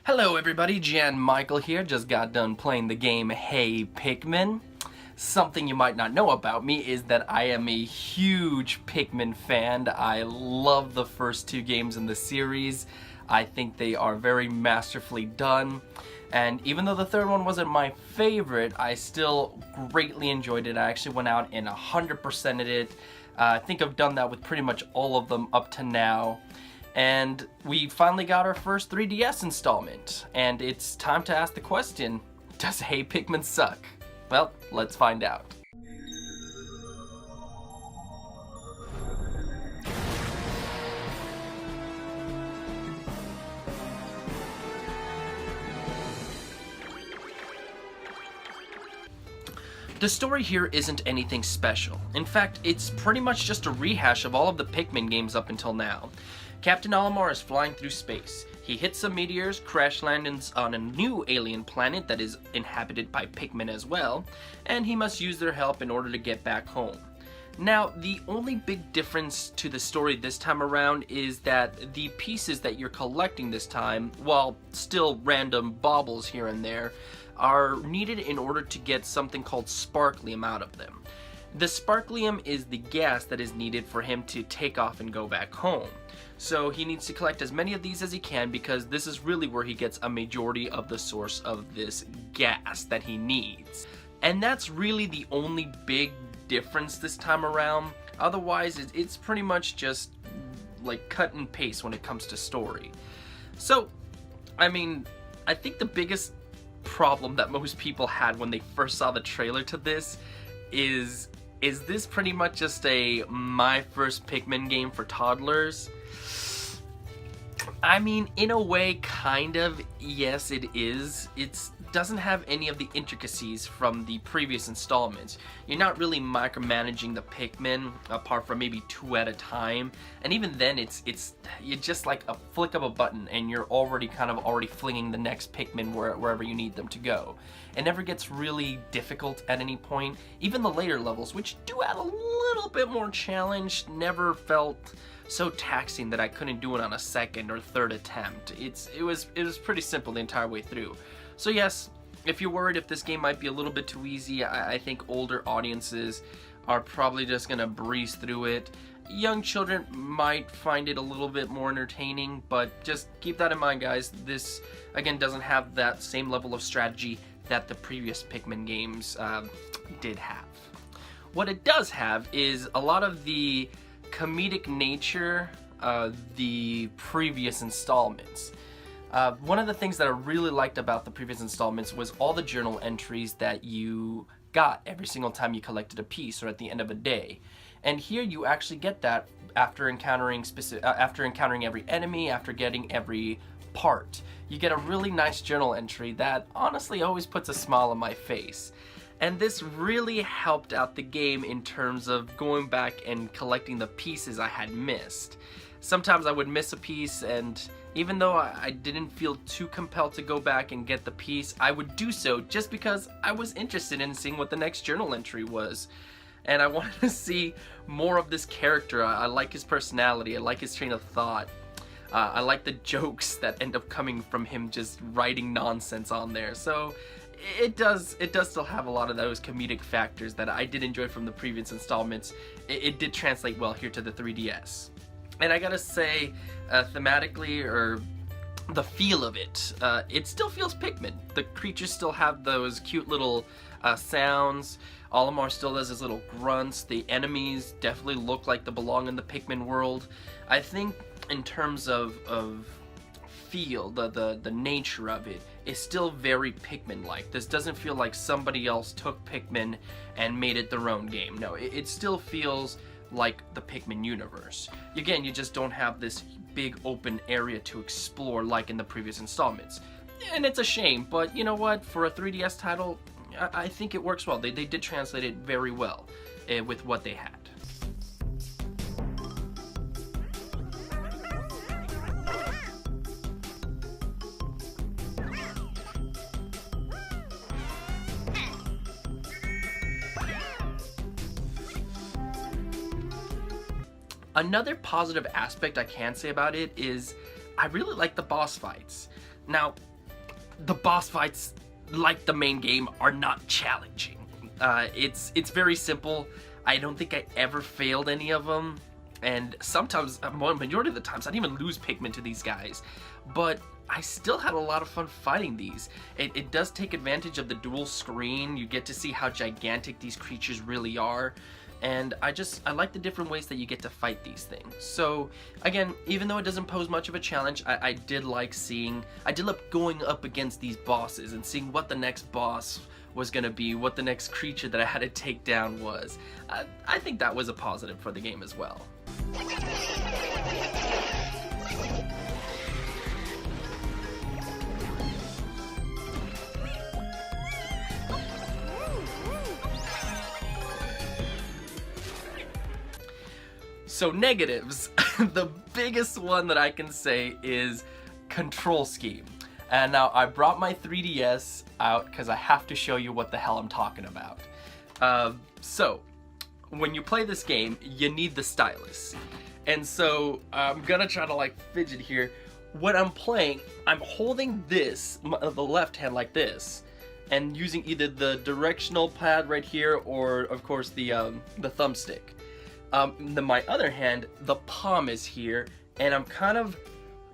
Hello everybody, Jan Michael here, just got done playing the game Hey Pikmin. Something you might not know about me is that I am a huge Pikmin fan. I love the first two games in the series. I think they are very masterfully done. And even though the third one wasn't my favorite, I still greatly enjoyed it. I actually went out and 100%ed it. I think I've done that with pretty much all of them up to now. And we finally got our first 3DS installment, and it's time to ask the question, does Hey Pikmin suck? Well, let's find out. The story here isn't anything special. In fact, it's pretty much just a rehash of all of the Pikmin games up until now. Captain Olimar is flying through space. He hits some meteors, crash lands on a new alien planet that is inhabited by Pikmin as well, and he must use their help in order to get back home. Now, the only big difference to the story this time around is that the pieces that you're collecting this time, while still random baubles here and there, are needed in order to get something called sparklium out of them. The sparklium is the gas that is needed for him to take off and go back home. So he needs to collect as many of these as he can because this is really where he gets a majority of the source of this gas that he needs. And that's really the only big difference this time around. Otherwise, it's pretty much just like cut and paste when it comes to story. So, I mean, I think the biggest problem that most people had when they first saw the trailer to this is this pretty much just a my first Pikmin game for toddlers? I mean, in a way, kind of, yes it is. It doesn't have any of the intricacies from the previous installments. You're not really micromanaging the Pikmin, apart from maybe 2 at a time. And even then, it's just like a flick of a button and you're already flinging the next Pikmin wherever you need them to go. It never gets really difficult at any point. Even the later levels, which do add a little bit more challenge, never felt so taxing that I couldn't do it on a second or third attempt. It was pretty simple the entire way through. So yes, if you're worried if this game might be a little bit too easy, I think older audiences are probably just gonna breeze through it. Young children might find it a little bit more entertaining, but just keep that in mind, guys. This, again, doesn't have that same level of strategy that the previous Pikmin games did have. What it does have is a lot of the comedic nature of the previous installments. One of the things that I really liked about the previous installments was all the journal entries that you got every single time you collected a piece or at the end of a day. And here you actually get that after encountering every enemy, after getting every part. You get a really nice journal entry that honestly always puts a smile on my face. And this really helped out the game in terms of going back and collecting the pieces I had missed. Sometimes I would miss a piece, and even though I didn't feel too compelled to go back and get the piece, I would do so just because I was interested in seeing what the next journal entry was. And I wanted to see more of this character. I like his personality, I like his train of thought. I like the jokes that end up coming from him just writing nonsense on there. So it does still have a lot of those comedic factors that I did enjoy from the previous installments. It did translate well here to the 3DS. And I gotta say, thematically, or the feel of it, it still feels Pikmin. The creatures still have those cute little sounds. Olimar still does his little grunts. The enemies definitely look like they belong in the Pikmin world. I think in terms of feel, the nature of it is still very Pikmin-like. This doesn't feel like somebody else took Pikmin and made it their own game. No, it still feels like the Pikmin universe. Again, you just don't have this big open area to explore like in the previous installments. And it's a shame, but you know what? For a 3DS title, I think it works well. They did translate it very well with what they had. Another positive aspect I can say about it is I really like the boss fights. Now, the boss fights, like the main game, are not challenging. It's very simple. I don't think I ever failed any of them, and sometimes, majority of the times, I didn't even lose Pikmin to these guys, but I still had a lot of fun fighting these. It does take advantage of the dual screen. You get to see how gigantic these creatures really are, and I like the different ways that you get to fight these things. So again, even though it doesn't pose much of a challenge, I did like going up against these bosses and seeing what the next boss was gonna be, what the next creature that I had to take down was. I think that was a positive for the game as well. So negatives, the biggest one that I can say is control scheme. And now I brought my 3DS out because I have to show you what the hell I'm talking about. So when you play this game, you need the stylus. And so I'm gonna try to like fidget here. When I'm playing, I'm holding this, the left hand like this, and using either the directional pad right here or of course the thumbstick. Then my other hand, the palm is here, and I'm kind of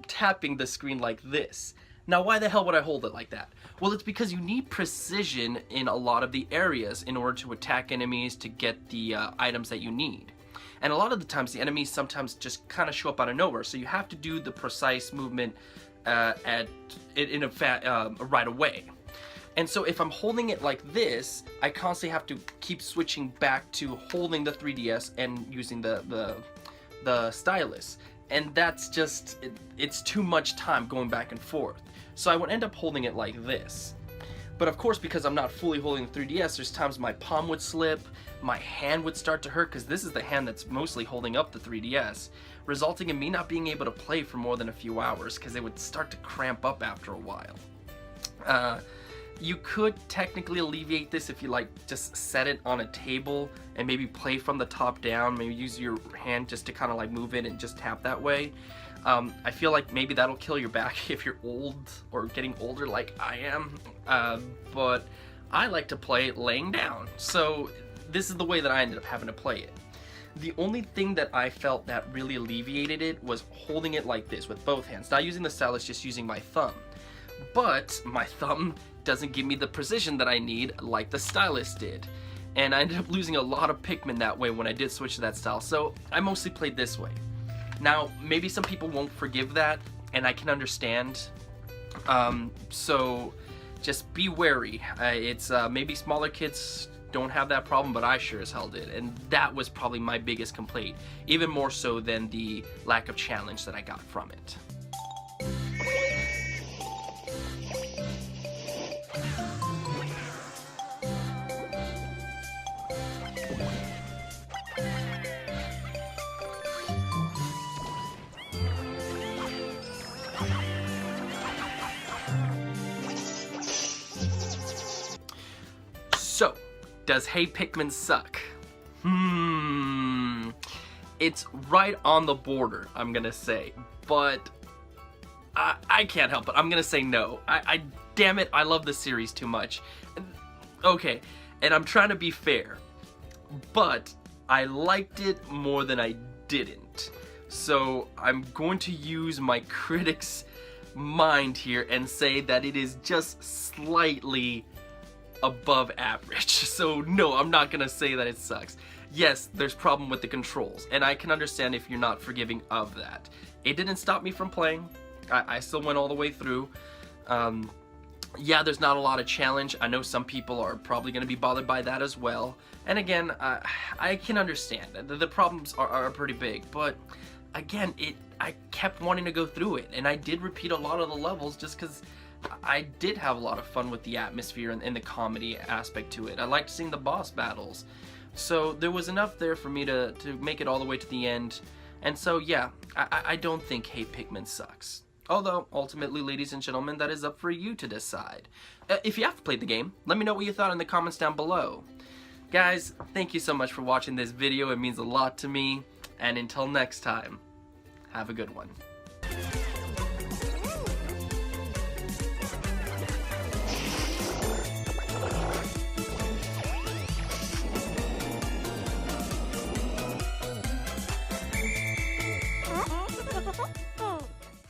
tapping the screen like this. Now, why the hell would I hold it like that? Well, it's because you need precision in a lot of the areas in order to attack enemies, to get the items that you need. And a lot of the times, the enemies sometimes just kind of show up out of nowhere, so you have to do the precise movement right away. And so if I'm holding it like this, I constantly have to keep switching back to holding the 3DS and using the stylus. And that's just, it's too much time going back and forth. So I would end up holding it like this. But of course, because I'm not fully holding the 3DS, there's times my palm would slip, my hand would start to hurt, because this is the hand that's mostly holding up the 3DS, resulting in me not being able to play for more than a few hours, because it would start to cramp up after a while. You could technically alleviate this if you like just set it on a table and maybe play from the top down, maybe use your hand just to kind of like move it and just tap that way. I feel like maybe that'll kill your back if you're old or getting older like I am, but I like to play laying down, so this is the way that I ended up having to play it. The only thing that I felt that really alleviated it was holding it like this with both hands, not using the stylus, just using my thumb. But my thumb doesn't give me the precision that I need like the stylus did. And I ended up losing a lot of Pikmin that way when I did switch to that style, so I mostly played this way. Now, maybe some people won't forgive that, and I can understand, so just be wary. It's maybe smaller kids don't have that problem, but I sure as hell did, and that was probably my biggest complaint, even more so than the lack of challenge that I got from it. So, does Hey Pikmin suck? It's right on the border, I'm gonna say, but I can't help it. I'm gonna say no. Damn it, I love the series too much. Okay, and I'm trying to be fair, but I liked it more than I didn't. So I'm going to use my critic's mind here and say that it is just slightly above average. So no, I'm not gonna say that it sucks. Yes, there's problem with the controls, and I can understand if you're not forgiving of that. It didn't stop me from playing. I still went all the way through. Yeah, there's not a lot of challenge. I know some people are probably gonna be bothered by that as well. And again, I can understand that the problems are pretty big, but again, I kept wanting to go through it, and I did repeat a lot of the levels just because I did have a lot of fun with the atmosphere and the comedy aspect to it. I liked seeing the boss battles. So there was enough there for me to make it all the way to the end. And so yeah, I don't think Hey Pikmin sucks. Although, ultimately, ladies and gentlemen, that is up for you to decide. If you have played the game, let me know what you thought in the comments down below. Guys, thank you so much for watching this video. It means a lot to me. And until next time, have a good one.